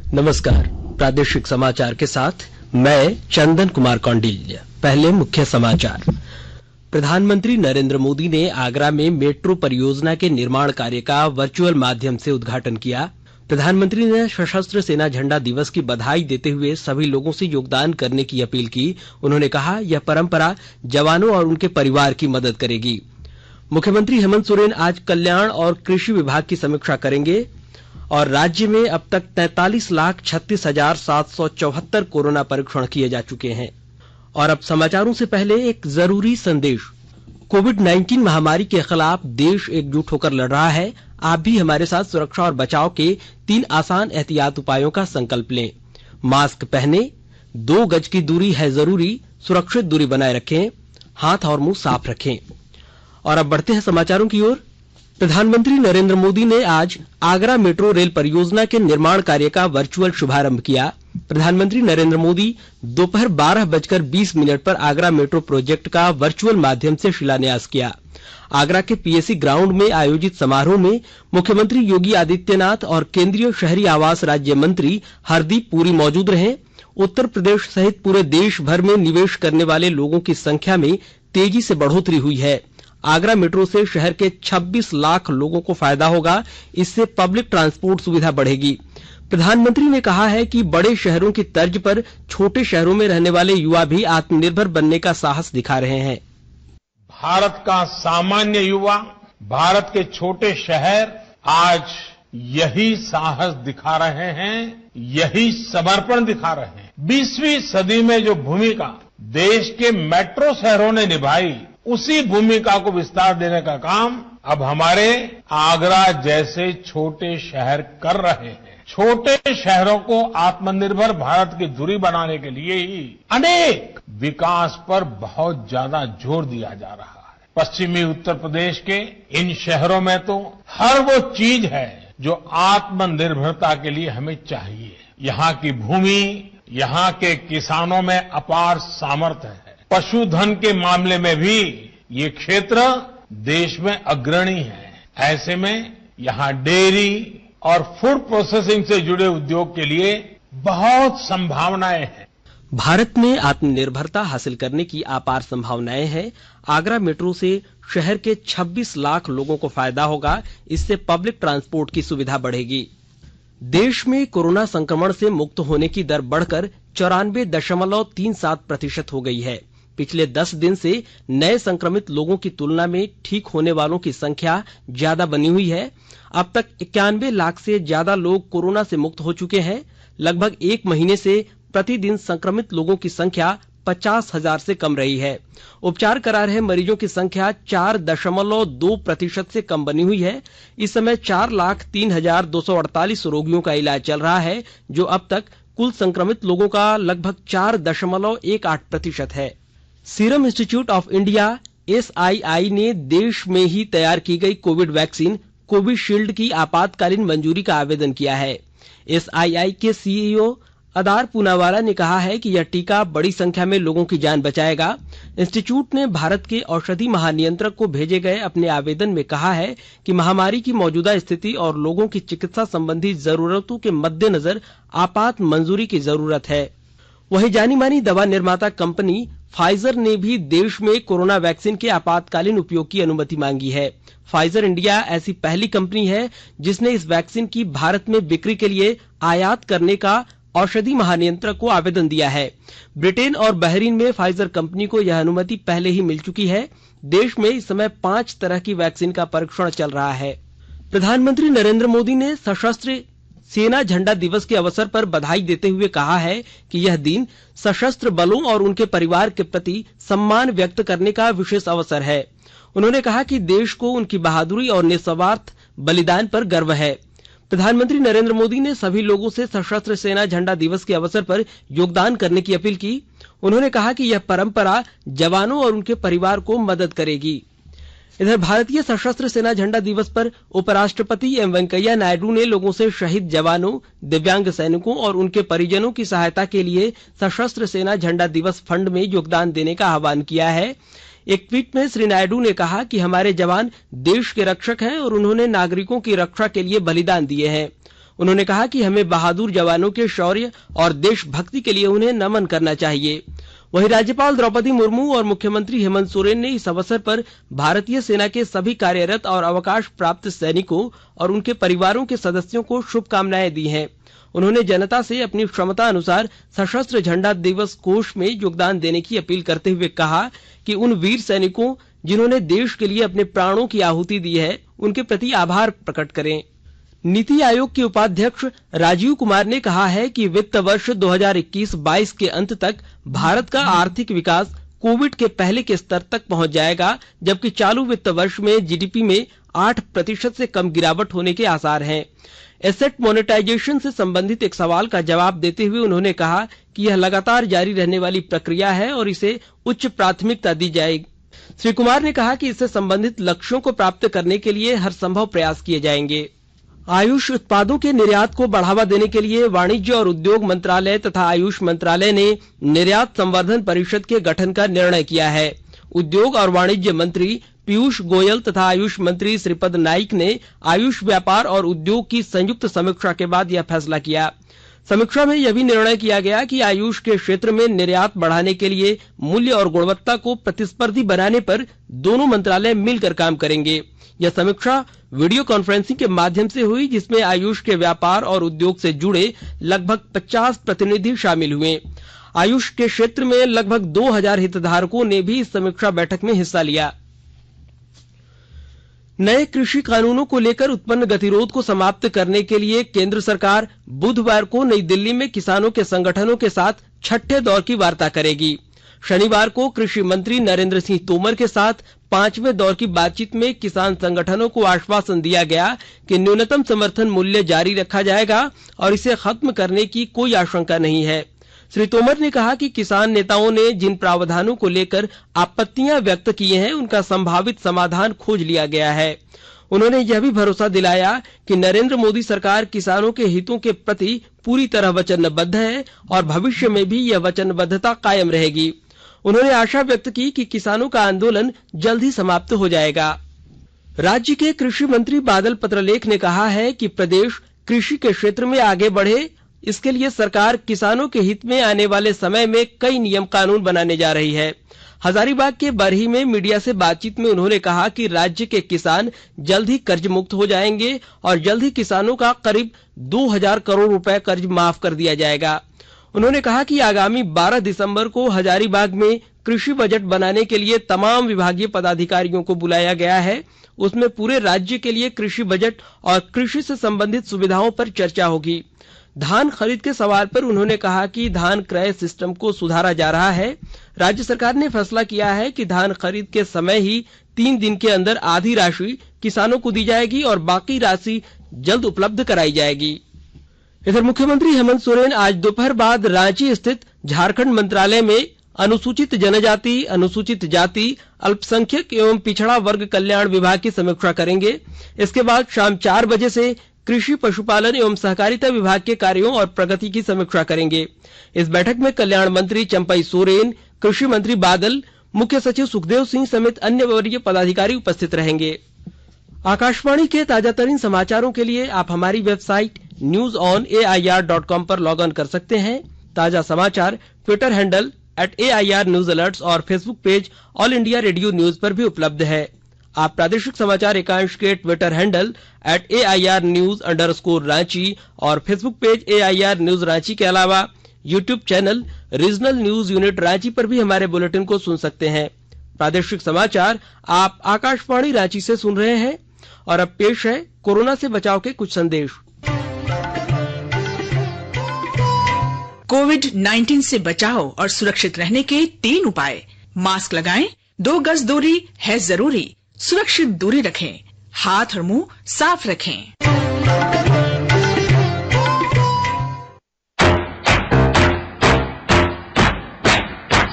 नमस्कार, प्रादेशिक समाचार के साथ मैं चंदन कुमार कौंडिल्य। पहले मुख्य समाचार। प्रधानमंत्री नरेंद्र मोदी ने आगरा में मेट्रो परियोजना के निर्माण कार्य का वर्चुअल माध्यम से उद्घाटन किया। प्रधानमंत्री ने सशस्त्र सेना झंडा दिवस की बधाई देते हुए सभी लोगों से योगदान करने की अपील की। उन्होंने कहा, यह परंपरा जवानों और उनके परिवार की मदद करेगी। मुख्यमंत्री हेमंत सोरेन आज कल्याण और कृषि विभाग की समीक्षा करेंगे और राज्य में अब तक 43,36,774 कोरोना परीक्षण किए जा चुके हैं। और अब समाचारों से पहले एक जरूरी संदेश। कोविड-19 महामारी के खिलाफ देश एकजुट होकर लड़ रहा है। आप भी हमारे साथ सुरक्षा और बचाव के 3 आसान एहतियात उपायों का संकल्प लें। मास्क पहने, 2 गज की दूरी है जरूरी, सुरक्षित दूरी बनाए रखें, हाथ और मुंह साफ रखें। और अब बढ़ते हैं समाचारों की ओर। प्रधानमंत्री नरेंद्र मोदी ने आज आगरा मेट्रो रेल परियोजना के निर्माण कार्य का वर्चुअल शुभारंभ किया। प्रधानमंत्री नरेंद्र मोदी दोपहर 12:20 पर आगरा मेट्रो प्रोजेक्ट का वर्चुअल माध्यम से शिलान्यास किया। आगरा के पीएसी ग्राउंड में आयोजित समारोह में मुख्यमंत्री योगी आदित्यनाथ और केंद्रीय शहरी आवास राज्य मंत्री हरदीप पुरी मौजूद रहे। उत्तर प्रदेश सहित पूरे देश भर में निवेश करने वाले लोगों की संख्या में तेजी से बढ़ोतरी हुई है। आगरा मेट्रो से शहर के 26 लाख लोगों को फायदा होगा। इससे पब्लिक ट्रांसपोर्ट सुविधा बढ़ेगी। प्रधानमंत्री ने कहा है कि बड़े शहरों की तर्ज पर छोटे शहरों में रहने वाले युवा भी आत्मनिर्भर बनने का साहस दिखा रहे हैं। भारत का सामान्य युवा, भारत के छोटे शहर आज यही साहस दिखा रहे हैं, यही समर्पण दिखा रहे हैं। 20वीं सदी में जो भूमिका देश के मेट्रो शहरों ने निभाई, उसी भूमिका को विस्तार देने का काम अब हमारे आगरा जैसे छोटे शहर कर रहे हैं। छोटे शहरों को आत्मनिर्भर भारत की धुरी बनाने के लिए ही अनेक विकास पर बहुत ज्यादा जोर दिया जा रहा है। पश्चिमी उत्तर प्रदेश के इन शहरों में तो हर वो चीज है जो आत्मनिर्भरता के लिए हमें चाहिए। यहाँ की भूमि, यहाँ के किसानों में अपार सामर्थ्य है। पशुधन के मामले में भी ये क्षेत्र देश में अग्रणी है। ऐसे में यहाँ डेयरी और फूड प्रोसेसिंग से जुड़े उद्योग के लिए बहुत संभावनाएं हैं। भारत में आत्मनिर्भरता हासिल करने की अपार संभावनाएं हैं। आगरा मेट्रो से शहर के 26 लाख लोगों को फायदा होगा। इससे पब्लिक ट्रांसपोर्ट की सुविधा बढ़ेगी। देश में कोरोना संक्रमण से मुक्त होने की दर बढ़कर 94.37% हो गई है। पिछले 10 दिन से नए संक्रमित लोगों की तुलना में ठीक होने वालों की संख्या ज्यादा बनी हुई है। अब तक 91 लाख से ज्यादा लोग कोरोना से मुक्त हो चुके हैं। लगभग 1 महीने से प्रतिदिन संक्रमित लोगों की संख्या 50,000 से कम रही है। उपचार करा रहे मरीजों की संख्या 4.2% से कम बनी हुई है। इस समय 4,03,248 रोगियों का इलाज चल रहा है, जो अब तक कुल संक्रमित लोगों का लगभग 4.18% है। Serum institute of India SII ने देश में ही तैयार की गई कोविड वैक्सीन कोविशील्ड की आपातकालीन मंजूरी का आवेदन किया है। SII के CEO अदार पूनावाला ने कहा है कि यह टीका बड़ी संख्या में लोगों की जान बचाएगा। इंस्टीट्यूट ने भारत के औषधि महानियंत्रक को भेजे गए अपने आवेदन में कहा है कि महामारी की मौजूदा स्थिति और लोगों की चिकित्सा संबंधी जरूरतों के मद्देनजर आपात मंजूरी की जरूरत है। वहीं जानी मानी दवा निर्माता कंपनी फाइजर ने भी देश में कोरोना वैक्सीन के आपातकालीन उपयोग की अनुमति मांगी है। फाइजर इंडिया ऐसी पहली कंपनी है जिसने इस वैक्सीन की भारत में बिक्री के लिए आयात करने का औषधि महानियंत्रक को आवेदन दिया है। ब्रिटेन और बहरीन में फाइजर कंपनी को यह अनुमति पहले ही मिल चुकी है। देश में इस समय 5 तरह की वैक्सीन का परीक्षण चल रहा है। प्रधानमंत्री नरेंद्र मोदी ने सशस्त्र सेना झंडा दिवस के अवसर पर बधाई देते हुए कहा है कि यह दिन सशस्त्र बलों और उनके परिवार के प्रति सम्मान व्यक्त करने का विशेष अवसर है। उन्होंने कहा कि देश को उनकी बहादुरी और निस्वार्थ बलिदान पर गर्व है। प्रधानमंत्री नरेंद्र मोदी ने सभी लोगों से सशस्त्र सेना झंडा दिवस के अवसर पर योगदान करने की अपील की। उन्होंने कहा कि यह परंपरा जवानों और उनके परिवार को मदद करेगी। इधर भारतीय सशस्त्र सेना झंडा दिवस पर उपराष्ट्रपति एम वेंकैया नायडू ने लोगों से शहीद जवानों, दिव्यांग सैनिकों और उनके परिजनों की सहायता के लिए सशस्त्र सेना झंडा दिवस फंड में योगदान देने का आह्वान किया है। एक ट्वीट में श्री नायडू ने कहा कि हमारे जवान देश के रक्षक हैं और उन्होंने नागरिकों की रक्षा के लिए बलिदान दिए हैं। उन्होंने कहा कि हमें बहादुर जवानों के शौर्य और देशभक्ति के लिए उन्हें नमन करना चाहिए। वहीं राज्यपाल द्रौपदी मुर्मू और मुख्यमंत्री हेमंत सोरेन ने इस अवसर पर भारतीय सेना के सभी कार्यरत और अवकाश प्राप्त सैनिकों और उनके परिवारों के सदस्यों को शुभकामनाएं दी हैं। उन्होंने जनता से अपनी क्षमता अनुसार सशस्त्र झंडा दिवस कोष में योगदान देने की अपील करते हुए कहा कि उन वीर सैनिकों जिन्होंने देश के लिए अपने प्राणों की आहुति दी है, उनके प्रति आभार प्रकट करें। नीति आयोग के उपाध्यक्ष राजीव कुमार ने कहा है कि वित्त वर्ष 2021-22 के अंत तक भारत का आर्थिक विकास कोविड के पहले के स्तर तक पहुंच जाएगा, जबकि चालू वित्त वर्ष में जीडीपी में 8% से कम गिरावट होने के आसार हैं। एसेट मोनेटाइजेशन से संबंधित एक सवाल का जवाब देते हुए उन्होंने कहा कि यह लगातार जारी रहने वाली प्रक्रिया है और इसे उच्च प्राथमिकता दी जाएगी। श्री कुमार ने कहा कि इससे संबंधित लक्ष्यों को प्राप्त करने के लिए हर संभव प्रयास किए जाएंगे। आयुष उत्पादों के निर्यात को बढ़ावा देने के लिए वाणिज्य और उद्योग मंत्रालय तथा आयुष मंत्रालय ने निर्यात संवर्धन परिषद के गठन का निर्णय किया है। उद्योग और वाणिज्य मंत्री पीयूष गोयल तथा आयुष मंत्री श्रीपद नाइक ने आयुष व्यापार और उद्योग की संयुक्त समीक्षा के बाद यह फैसला किया। समीक्षा में यह भी निर्णय किया गया कि आयुष के क्षेत्र में निर्यात बढ़ाने के लिए मूल्य और गुणवत्ता को प्रतिस्पर्धी बनाने पर दोनों मंत्रालय मिलकर काम करेंगे। यह समीक्षा वीडियो कॉन्फ्रेंसिंग के माध्यम से हुई, जिसमें आयुष के व्यापार और उद्योग से जुड़े लगभग 50 प्रतिनिधि शामिल हुए। आयुष के क्षेत्र में लगभग 2000 हितधारकों ने भी इस समीक्षा बैठक में हिस्सा लिया। नए कृषि कानूनों को लेकर उत्पन्न गतिरोध को समाप्त करने के लिए केंद्र सरकार बुधवार को नई दिल्ली में किसानों के संगठनों के साथ छठे दौर की वार्ता करेगी। शनिवार को कृषि मंत्री नरेंद्र सिंह तोमर के साथ 5वें दौर की बातचीत में किसान संगठनों को आश्वासन दिया गया कि न्यूनतम समर्थन मूल्य जारी रखा जाएगा और इसे खत्म करने की कोई आशंका नहीं है। श्री तोमर ने कहा कि किसान नेताओं ने जिन प्रावधानों को लेकर आपत्तियां व्यक्त की हैं, उनका संभावित समाधान खोज लिया गया है। उन्होंने यह भी भरोसा दिलाया कि नरेंद्र मोदी सरकार किसानों के हितों के प्रति पूरी तरह वचनबद्ध है और भविष्य में भी यह वचनबद्धता कायम रहेगी। उन्होंने आशा व्यक्त की कि किसानों का आंदोलन जल्द ही समाप्त हो जाएगा। राज्य के कृषि मंत्री बादल पत्रलेख ने कहा है कि प्रदेश कृषि के क्षेत्र में आगे बढ़े, इसके लिए सरकार किसानों के हित में आने वाले समय में कई नियम कानून बनाने जा रही है। हजारीबाग के बरही में मीडिया से बातचीत में उन्होंने कहा कि राज्य के किसान जल्द ही कर्ज मुक्त हो जाएंगे और जल्द ही किसानों का करीब 2000 करोड़ रुपए कर्ज माफ कर दिया जाएगा। उन्होंने कहा कि आगामी 12 दिसंबर को हजारीबाग में कृषि बजट बनाने के लिए तमाम विभागीय पदाधिकारियों को बुलाया गया है। उसमें पूरे राज्य के लिए कृषि बजट और कृषि से संबंधित सुविधाओं पर चर्चा होगी। धान खरीद के सवाल पर उन्होंने कहा कि धान क्रय सिस्टम को सुधारा जा रहा है। राज्य सरकार ने फैसला किया है कि धान खरीद के समय ही 3 दिन के अंदर आधी राशि किसानों को दी जाएगी और बाकी राशि जल्द उपलब्ध कराई जाएगी। इधर मुख्यमंत्री हेमंत सोरेन आज दोपहर बाद रांची स्थित झारखंड मंत्रालय में अनुसूचित जनजाति, अनुसूचित जाति, अल्पसंख्यक एवं पिछड़ा वर्ग कल्याण विभाग की समीक्षा करेंगे। इसके बाद शाम 4 बजे से कृषि, पशुपालन एवं सहकारिता विभाग के कार्यों और प्रगति की समीक्षा करेंगे। इस बैठक में कल्याण मंत्री चंपई सोरेन, कृषि मंत्री बादल, मुख्य सचिव सुखदेव सिंह समेत अन्य वरीय पदाधिकारी उपस्थित रहेंगे। आकाशवाणी के ताजातरीन समाचारों के लिए आप हमारी वेबसाइट newsonair.com पर लॉग ऑन कर सकते हैं। ताजा समाचार Twitter handle @AIR News Alerts और Facebook page all India radio news पर भी उपलब्ध है। आप प्रादेशिक समाचार एकांश के ट्विटर हैंडल @AIR News_Ranchi और Facebook page AIR News Ranchi के अलावा YouTube channel regional news unit Ranchi पर भी हमारे बुलेटिन को सुन सकते हैं। प्रादेशिक समाचार आप आकाशवाणी रांची से सुन रहे हैं और अब पेश है कोरोना से बचाव के कुछ संदेश। कोविड-19 से बचाव और सुरक्षित रहने के 3 उपाय। मास्क लगाएं, 2 गज दूरी है जरूरी, सुरक्षित दूरी रखें, हाथ और मुंह साफ रखें।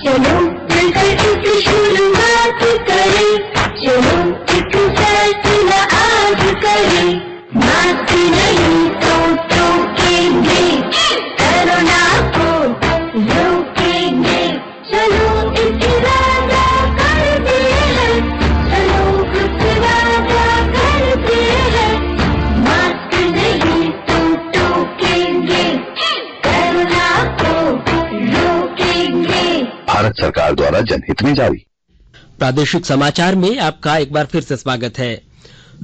चलो मिलकर इसे शुरुआत करें, चलो एक फैसला आज करें, मास्क नहीं तो टोकेंगे, कोरोना को रोकेंगे, चलो एक वादा करते हैं, चलो कुछ वादा करते हैं, भारत सरकार द्वारा जनहित में जारी। प्रादेशिक समाचार में आपका एक बार फिर से स्वागत है।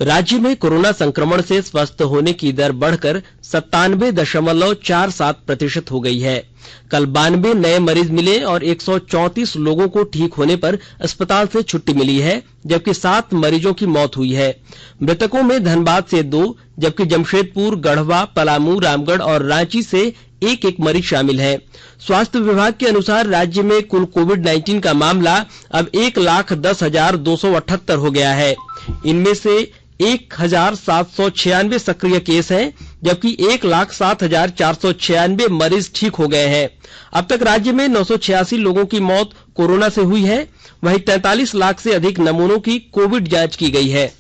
राज्य में कोरोना संक्रमण से स्वस्थ होने की दर बढ़कर 97.47% हो गई है। कल 92 नए मरीज मिले और 134 लोगों को ठीक होने पर अस्पताल से छुट्टी मिली है, जबकि 7 मरीजों की मौत हुई है। मृतकों में धनबाद से 2, जबकि जमशेदपुर, गढ़वा, पलामू, रामगढ़ और रांची से एक मरीज शामिल है। स्वास्थ्य विभाग के अनुसार राज्य में कुल कोविड-19 का मामला अब 1,10,278 हो गया है। इनमें से 1,796 सक्रिय केस हैं, जबकि 1,07,496 मरीज ठीक हो गए हैं। अब तक राज्य में 986 लोगों की मौत कोरोना से हुई है। वहीं 43 लाख से अधिक नमूनों की कोविड जांच की गई है।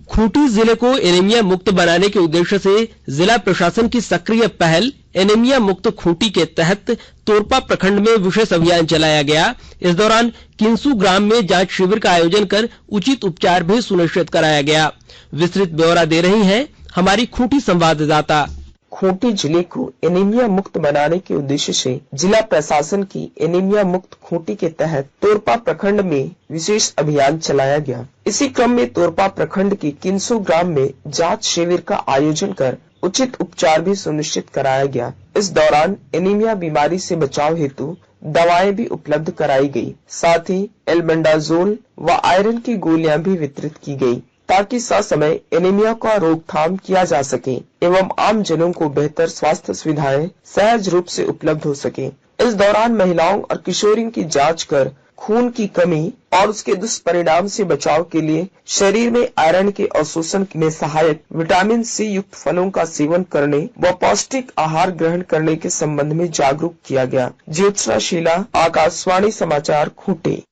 खूंटी जिले को एनीमिया मुक्त बनाने के उद्देश्य से जिला प्रशासन की सक्रिय पहल एनीमिया मुक्त खूंटी के तहत तोरपा प्रखंड में विशेष अभियान चलाया गया। इस दौरान किंसू ग्राम में जांच शिविर का आयोजन कर उचित उपचार भी सुनिश्चित कराया गया। विस्तृत ब्यौरा दे रही हैं हमारी खूंटी संवाददाता। खूंटी जिले को एनीमिया मुक्त बनाने के उद्देश्य से जिला प्रशासन की एनीमिया मुक्त खूंटी के तहत तोरपा प्रखंड में विशेष अभियान चलाया गया। इसी क्रम में तोरपा प्रखंड के किंसू ग्राम में जांच शिविर का आयोजन कर उचित उपचार भी सुनिश्चित कराया गया। इस दौरान एनीमिया बीमारी से बचाव हेतु दवाएं भी उपलब्ध कराई गई। साथ ही एल्बेंडाजोल व आयरन की गोलियां भी वितरित की गई, ताकि ससमय एनीमिया का रोकथाम किया जा सके एवं आम जनों को बेहतर स्वास्थ्य सुविधाएं सहज रूप से उपलब्ध हो सके। इस दौरान महिलाओं और किशोरियों की जांच कर खून की कमी और उसके दुष्परिणाम से बचाव के लिए शरीर में आयरन के अवशोषण में सहायक विटामिन सी युक्त फलों का सेवन करने व पौष्टिक आहार ग्रहण करने के संबंध में जागरूक किया गया। ज्योत्सना शीला, आकाशवाणी समाचार, खूंटी।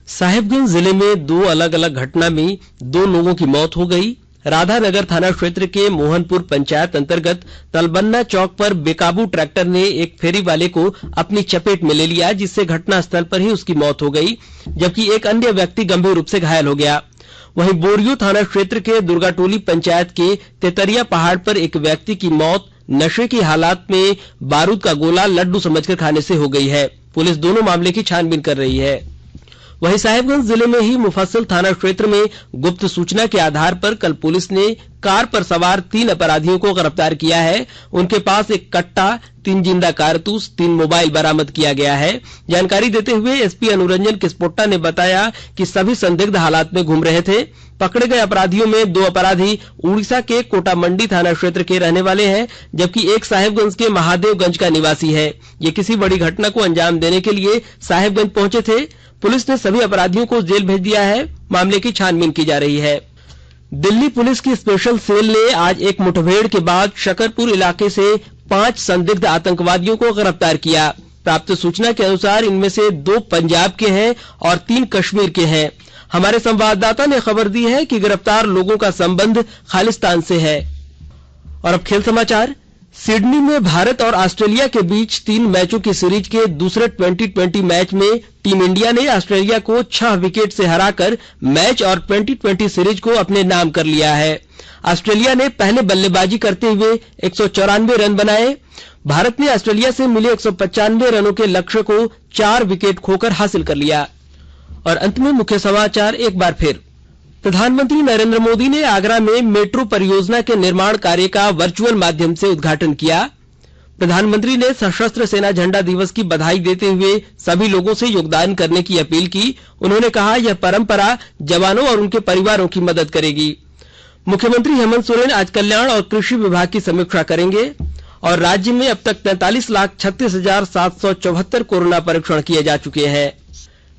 साहिबगंज जिले में 2 अलग अलग घटना में 2 लोगों की मौत हो गई। राधानगर थाना क्षेत्र के मोहनपुर पंचायत अंतर्गत तलबन्ना चौक पर बेकाबू ट्रैक्टर ने एक फेरी वाले को अपनी चपेट में ले लिया, जिससे घटनास्थल पर ही उसकी मौत हो गई, जबकि एक अन्य व्यक्ति गंभीर रूप से घायल हो गया। वहीं बोरियो थाना क्षेत्र के दुर्गाटोली पंचायत के तेतरिया पहाड़ पर एक व्यक्ति की मौत नशे की हालात में बारूद का गोला लड्डू समझकर खाने से हो गई है। पुलिस दोनों मामले की छानबीन कर रही है। वहीं साहिबगंज जिले में ही मुफस्सिल थाना क्षेत्र में गुप्त सूचना के आधार पर कल पुलिस ने कार पर सवार 3 अपराधियों को गिरफ्तार किया है। उनके पास एक कट्टा, 3 जिंदा कारतूस, 3 मोबाइल बरामद किया गया है। जानकारी देते हुए एसपी अनुरंजन किस्पोट्टा ने बताया कि सभी संदिग्ध हालात में घूम रहे थे। पकड़े गए अपराधियों में 2 अपराधी उड़ीसा के कोटामंडी थाना क्षेत्र के रहने वाले हैं, जबकि एक साहिबगंज के महादेवगंज का निवासी है। ये किसी बड़ी घटना को अंजाम देने के लिए साहिबगंज पहुंचे थे। पुलिस ने सभी अपराधियों को जेल भेज दिया है। मामले की छानबीन की जा रही है। दिल्ली पुलिस की स्पेशल सेल ने आज एक मुठभेड़ के बाद शकरपुर इलाके से 5 संदिग्ध आतंकवादियों को गिरफ्तार किया। प्राप्त सूचना के अनुसार इनमें से 2 पंजाब के हैं और 3 कश्मीर के हैं। हमारे संवाददाता ने खबर दी है कि गिरफ्तार लोगों का संबंध खालिस्तान से है। और अब खेल समाचार। सिडनी में भारत और ऑस्ट्रेलिया के बीच 3 मैचों की सीरीज के दूसरे 2020 मैच में टीम इंडिया ने ऑस्ट्रेलिया को 6 विकेट से हराकर मैच और 2020 सीरीज को अपने नाम कर लिया है। ऑस्ट्रेलिया ने पहले बल्लेबाजी करते हुए 194 रन बनाए। भारत ने ऑस्ट्रेलिया से मिले 195 रनों के लक्ष्य को 4 विकेट खोकर हासिल कर लिया। और अंत में मुख्य समाचार एक बार फिर। प्रधानमंत्री नरेंद्र मोदी ने आगरा में मेट्रो परियोजना के निर्माण कार्य का वर्चुअल माध्यम से उद्घाटन किया। प्रधानमंत्री ने सशस्त्र सेना झंडा दिवस की बधाई देते हुए सभी लोगों से योगदान करने की अपील की। उन्होंने कहा, यह परंपरा जवानों और उनके परिवारों की मदद करेगी। मुख्यमंत्री हेमंत सोरेन आज कल्याण और कृषि विभाग की समीक्षा करेंगे। और राज्य में अब तक 43,36,774 कोरोना परीक्षण किए जा चुके हैं।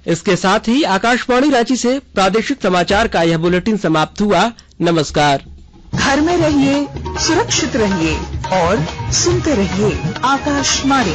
इसके साथ ही आकाशवाणी रांची से प्रादेशिक समाचार का यह बुलेटिन समाप्त हुआ। नमस्कार। घर में रहिए, सुरक्षित रहिए और सुनते रहिए आकाशवाणी।